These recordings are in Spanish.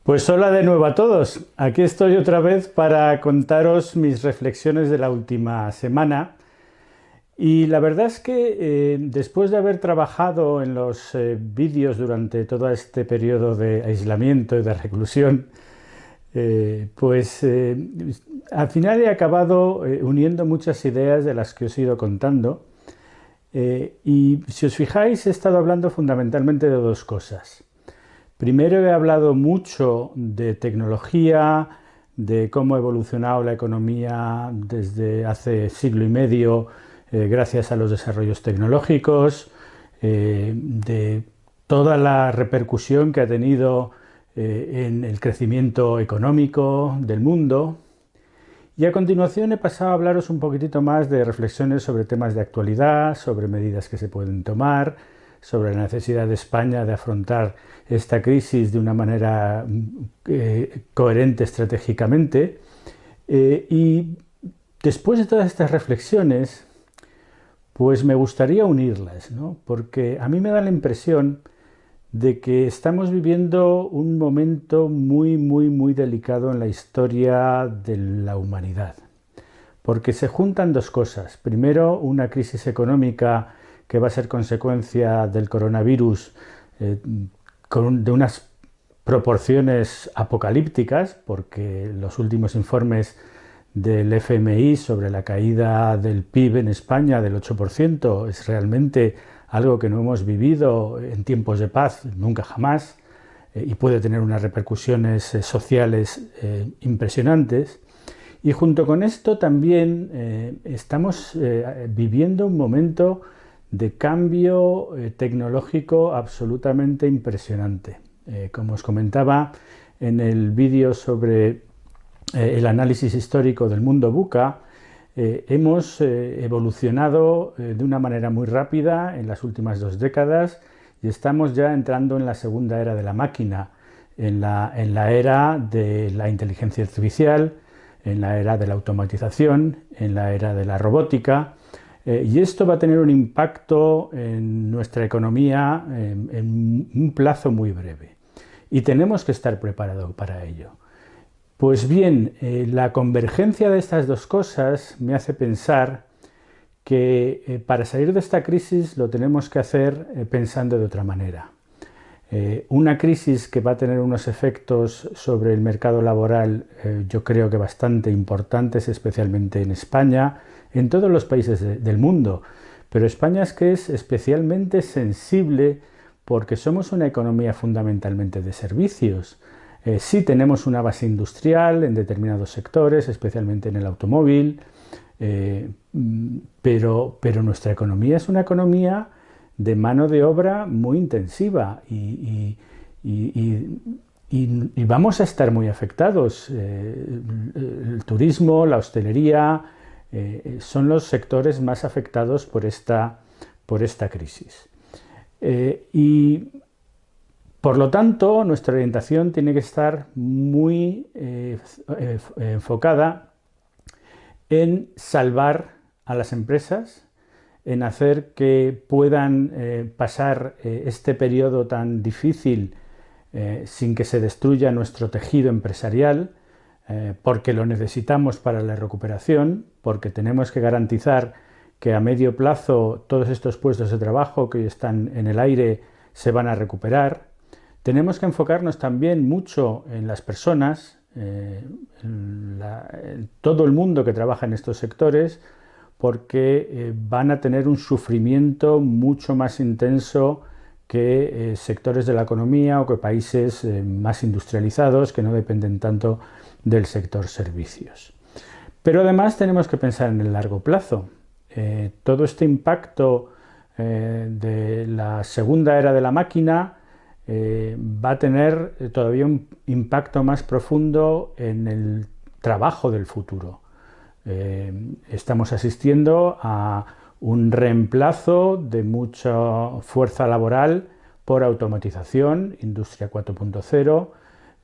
Pues hola de nuevo a todos. Aquí estoy otra vez para contaros mis reflexiones de la última semana. Y la verdad es que después de haber trabajado en los vídeos durante todo este periodo de aislamiento y de reclusión, al final he acabado uniendo muchas ideas de las que os he ido contando. Y si os fijáis, he estado hablando fundamentalmente de dos cosas. Primero he hablado mucho de tecnología, de cómo ha evolucionado la economía desde hace siglo y medio gracias a los desarrollos tecnológicos, de toda la repercusión que ha tenido en el crecimiento económico del mundo. Y a continuación he pasado a hablaros un poquitito más de reflexiones sobre temas de actualidad, sobre medidas que se pueden tomar, sobre la necesidad de España de afrontar esta crisis de una manera coherente estratégicamente. Y después de todas estas reflexiones, pues me gustaría unirlas, ¿no? Porque a mí me da la impresión de que estamos viviendo un momento muy delicado en la historia de la humanidad. Porque se juntan dos cosas. Primero, una crisis económica que va a ser consecuencia del coronavirus de unas proporciones apocalípticas, porque los últimos informes del FMI sobre la caída del PIB en España del 8% es realmente algo que no hemos vivido en tiempos de paz nunca jamás, y puede tener unas repercusiones sociales impresionantes. Y junto con esto también estamos viviendo un momento de cambio tecnológico absolutamente impresionante. Como os comentaba en el vídeo sobre el análisis histórico del mundo VUCA, hemos evolucionado de una manera muy rápida en las últimas 2 décadas y estamos ya entrando en la segunda era de la máquina, en la era de la inteligencia artificial, en la era de la automatización, en la era de la robótica, y esto va a tener un impacto en nuestra economía en un plazo muy breve. Y tenemos que estar preparados para ello. Pues bien, la convergencia de estas dos cosas me hace pensar que para salir de esta crisis lo tenemos que hacer pensando de otra manera. Una crisis que va a tener unos efectos sobre el mercado laboral yo creo que bastante importantes, especialmente en España, en todos los países del mundo. Pero España es que es especialmente sensible porque somos una economía fundamentalmente de servicios. Sí tenemos una base industrial en determinados sectores, especialmente en el automóvil, pero nuestra economía es una economía de mano de obra muy intensiva y vamos a estar muy afectados. El turismo, la hostelería, son los sectores más afectados por esta crisis. Y por lo tanto, nuestra orientación tiene que estar muy enfocada en salvar a las empresas, en hacer que puedan pasar este periodo tan difícil sin que se destruya nuestro tejido empresarial, porque lo necesitamos para la recuperación, porque tenemos que garantizar que a medio plazo todos estos puestos de trabajo que hoy están en el aire se van a recuperar. Tenemos que enfocarnos también mucho en las personas, en todo el mundo que trabaja en estos sectores, porque van a tener un sufrimiento mucho más intenso que sectores de la economía o que países más industrializados que no dependen tanto del sector servicios. Pero además tenemos que pensar en el largo plazo. Todo este impacto de la segunda era de la máquina va a tener todavía un impacto más profundo en el trabajo del futuro. Estamos asistiendo a un reemplazo de mucha fuerza laboral por automatización, Industria 4.0.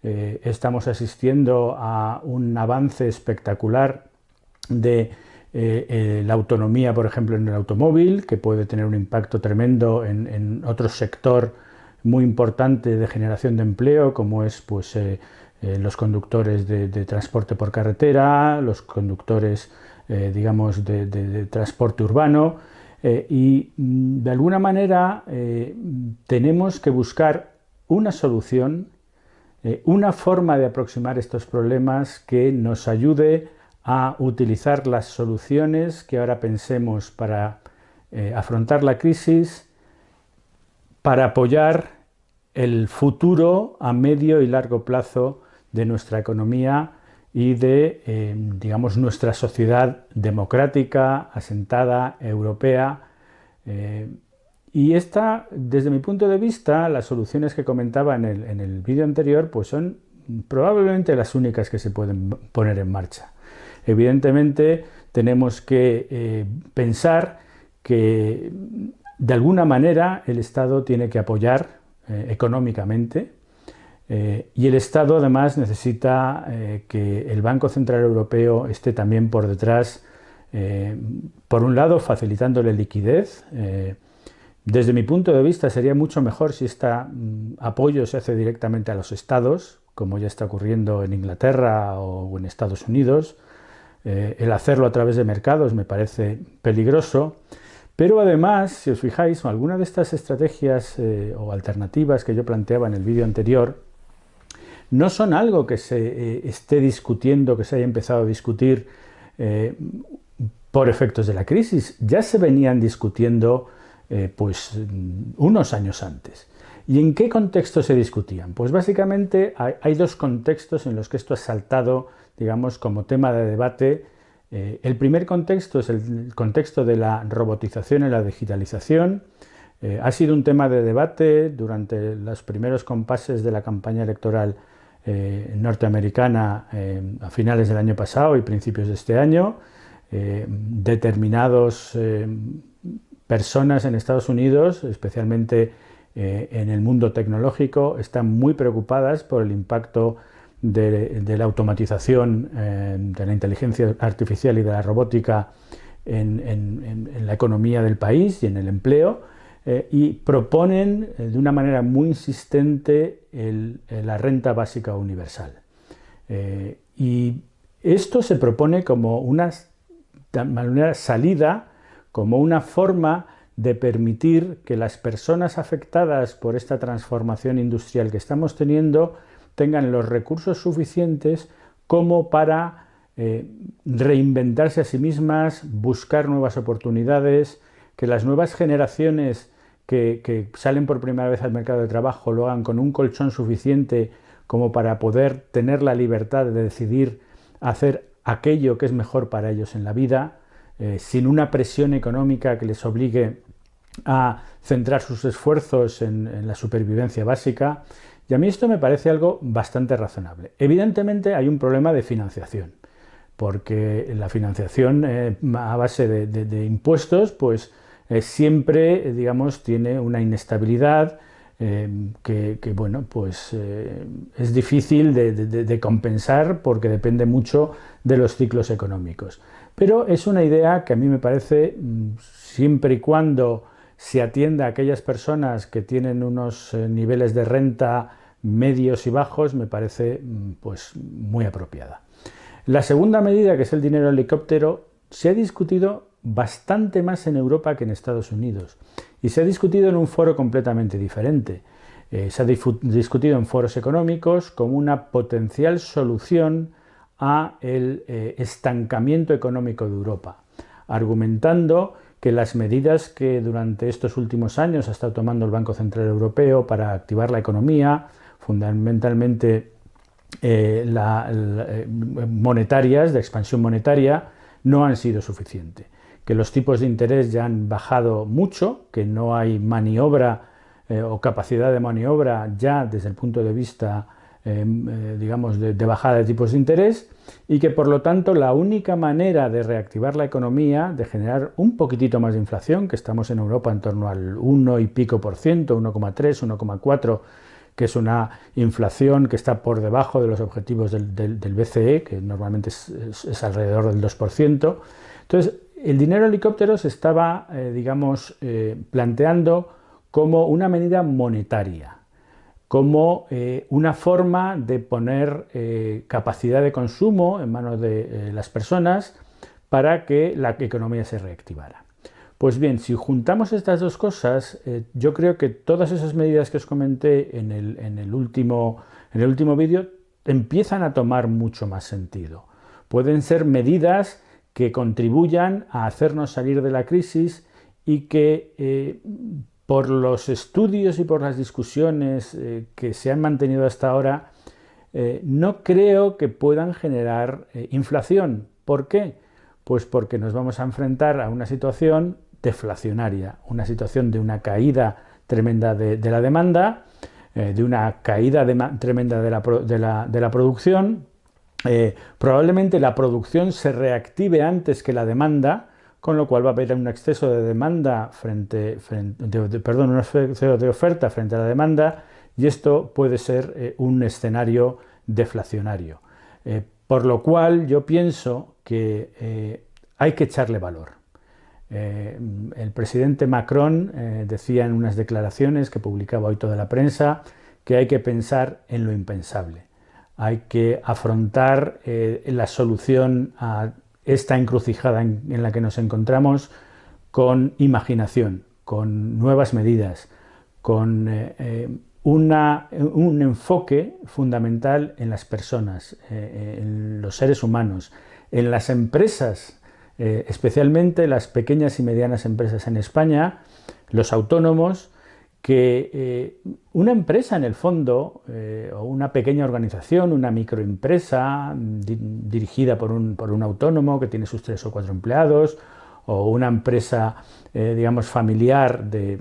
Estamos asistiendo a un avance espectacular de la autonomía, por ejemplo, en el automóvil, que puede tener un impacto tremendo en otro sector muy importante de generación de empleo, como es pues, los conductores de transporte por carretera, los conductores digamos de transporte urbano, y de alguna manera tenemos que buscar una solución, una forma de aproximar estos problemas que nos ayude a utilizar las soluciones que ahora pensemos para afrontar la crisis, para apoyar el futuro a medio y largo plazo de nuestra economía y de, digamos, nuestra sociedad democrática, asentada, europea. Y esta, desde mi punto de vista, las soluciones que comentaba en el vídeo anterior, pues son probablemente las únicas que se pueden poner en marcha. Evidentemente, tenemos que pensar que, de alguna manera, el Estado tiene que apoyar económicamente, y el Estado además necesita que el Banco Central Europeo esté también por detrás, por un lado facilitándole liquidez. Desde mi punto de vista sería mucho mejor si este apoyo se hace directamente a los estados, como ya está ocurriendo en Inglaterra o en Estados Unidos. El hacerlo a través de mercados me parece peligroso. Pero además, si os fijáis, alguna de estas estrategias o alternativas que yo planteaba en el vídeo anterior no son algo que se esté discutiendo, que se haya empezado a discutir por efectos de la crisis. Ya se venían discutiendo pues unos años antes. ¿Y en qué contexto se discutían? Pues básicamente hay dos contextos en los que esto ha saltado, digamos, como tema de debate. El primer contexto es el contexto de la robotización y la digitalización. Ha sido un tema de debate durante los primeros compases de la campaña electoral norteamericana a finales del año pasado y principios de este año. Determinados personas en Estados Unidos, especialmente en el mundo tecnológico, están muy preocupadas por el impacto de la automatización, de la inteligencia artificial y de la robótica en la economía del país y en el empleo, y proponen de una manera muy insistente la renta básica universal. Y esto se propone como una salida, como una forma de permitir que las personas afectadas por esta transformación industrial que estamos teniendo tengan los recursos suficientes como para reinventarse a sí mismas, buscar nuevas oportunidades, que las nuevas generaciones que salen por primera vez al mercado de trabajo lo hagan con un colchón suficiente como para poder tener la libertad de decidir hacer aquello que es mejor para ellos en la vida, sin una presión económica que les obligue a centrar sus esfuerzos en la supervivencia básica. Y a mí esto me parece algo bastante razonable. Evidentemente hay un problema de financiación, porque la financiación a base de impuestos, pues siempre, digamos, tiene una inestabilidad bueno, pues es difícil de compensar porque depende mucho de los ciclos económicos. Pero es una idea que a mí me parece, siempre y cuando se atienda a aquellas personas que tienen unos niveles de renta medios y bajos, me parece pues muy apropiada. La segunda medida, que es el dinero helicóptero, se ha discutido bastante más en Europa que en Estados Unidos, y se ha discutido en un foro completamente diferente. Se ha discutido en foros económicos como una potencial solución a el estancamiento económico de Europa, argumentando que las medidas que durante estos últimos años ha estado tomando el Banco Central Europeo para activar la economía, fundamentalmente monetarias, de expansión monetaria, no han sido suficientes, que los tipos de interés ya han bajado mucho, que no hay maniobra o capacidad de maniobra ya desde el punto de vista digamos de bajada de tipos de interés, y que por lo tanto la única manera de reactivar la economía, de generar un poquitito más de inflación, que estamos en Europa en torno al 1 y pico por ciento, 1,3, 1,4, que es una inflación que está por debajo de los objetivos del BCE, que normalmente es alrededor del 2%. Entonces, el dinero helicóptero se estaba, digamos, planteando como una medida monetaria, como una forma de poner capacidad de consumo en manos de las personas para que la economía se reactivara. Pues bien, si juntamos estas dos cosas, yo creo que todas esas medidas que os comenté en el último vídeo empiezan a tomar mucho más sentido. Pueden ser medidas que contribuyan a hacernos salir de la crisis y que por los estudios y por las discusiones que se han mantenido hasta ahora, no creo que puedan generar inflación. ¿Por qué? Pues porque nos vamos a enfrentar a una situación deflacionaria, una situación de una caída tremenda de la demanda, de una caída tremenda de la producción. Probablemente la producción se reactive antes que la demanda, con lo cual va a haber un exceso de demanda un exceso de oferta frente a la demanda, y esto puede ser un escenario deflacionario. Por lo cual yo pienso que hay que echarle valor. El presidente Macron decía en unas declaraciones que publicaba hoy toda la prensa que hay que pensar en lo impensable. Hay que afrontar la solución a esta encrucijada en la que nos encontramos con imaginación, con nuevas medidas, con un enfoque fundamental en las personas, en los seres humanos, en las empresas, especialmente las pequeñas y medianas empresas en España, los autónomos, que una empresa en el fondo, o una pequeña organización, una microempresa dirigida por un autónomo que tiene sus 3 o 4 empleados, o una empresa, digamos, familiar de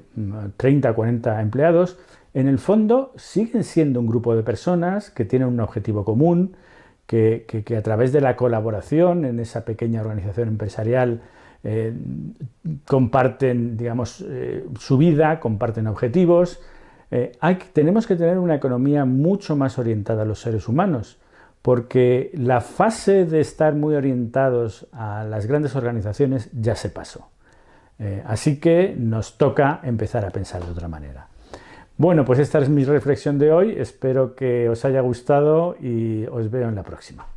30 o 40 empleados, en el fondo siguen siendo un grupo de personas que tienen un objetivo común, que a través de la colaboración en esa pequeña organización empresarial comparten, digamos, su vida, comparten objetivos. Tenemos que tener una economía mucho más orientada a los seres humanos, porque la fase de estar muy orientados a las grandes organizaciones ya se pasó. Así que nos toca empezar a pensar de otra manera. Bueno, pues esta es mi reflexión de hoy. Espero que os haya gustado y os veo en la próxima.